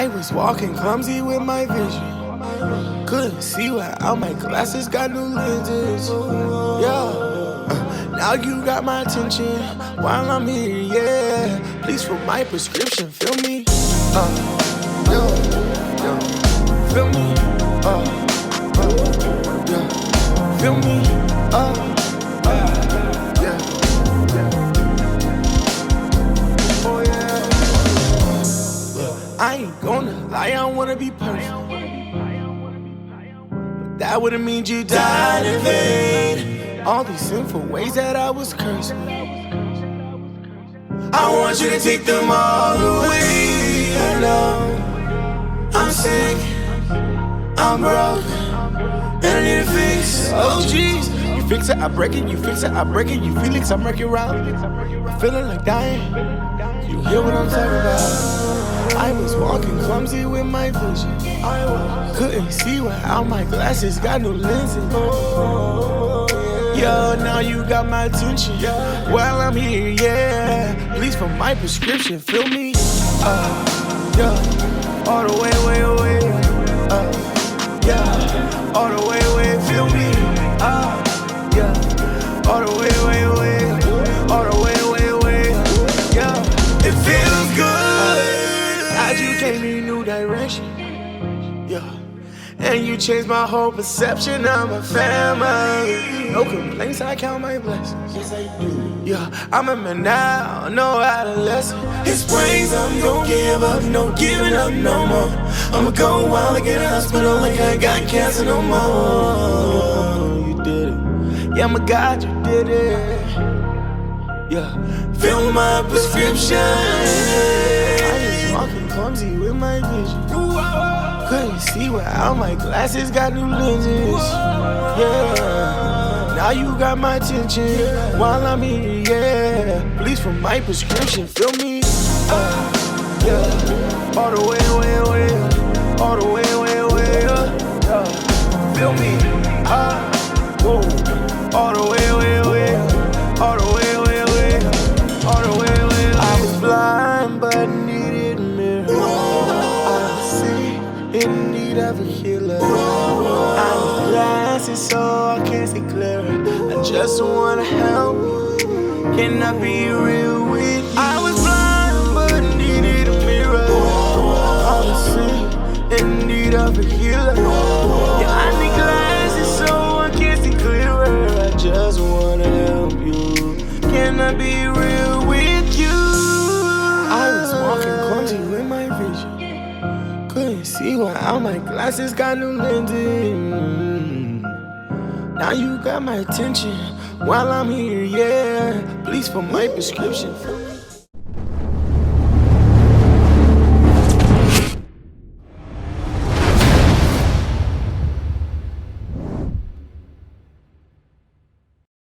I was walking clumsy with my vision. Couldn't see without my glasses, got new lenses. Yeah, now you got my attention while I'm here, yeah. Please fill my prescription, feel me? Yeah, yeah. Feel me? Yeah. Feel me? Yeah. Oh yeah. I ain't gonna lie, I don't wanna be perfect, but that wouldn't mean you died in vain. All these sinful ways that I was cursing, I want you to take them all away. I know I'm sick, I'm broke, and I need a fix. Oh jeez, you fix it, I break it, you fix it, I break it. You Felix, I'm wrecking round. I'm feeling like dying. You hear what I'm talking about? I was walking clumsy with my vision. Couldn't see without my glasses, got new lenses. Yo, now you got my attention while I'm here, yeah. Please for my prescription, feel me? Yeah, all the way, away. Yeah, all the way, feel me? Yeah, all the way, away. All the way, yeah. It feels good. How'd you gave me new direction? Yeah. And you changed my whole perception of my family. No complaints, I count my blessings. Yes, I do. Yeah, I'm a man now, no adolescent. His praise, I'm gon' give up, no giving up no more. I'ma go wild like in a hospital, like I got cancer no more. You did it. Yeah, my God, you did it. Yeah, fill my prescription. I was walking clumsy with my vision. Couldn't see without my glasses, got new lenses. Yeah, now you got my attention while I'm here, yeah. Please for my prescription, feel me? Yeah, all the way, all the way, yeah. Feel me? Whoa, all the way, all the way, all the way. I was blind but needed a mirror. I see in need of a healer. I need glasses so I can see clearer. I just wanna help you. Can I be real with you? I was blind but needed a mirror. I see in need of a healer. Yeah, I need glasses so I can see clearer. I just wanna help you. Can I be real with you? I was walking clumsy with my vision. Couldn't see without my glasses, got new lenses. Now you got my attention while I'm here, yeah. Please for my prescription.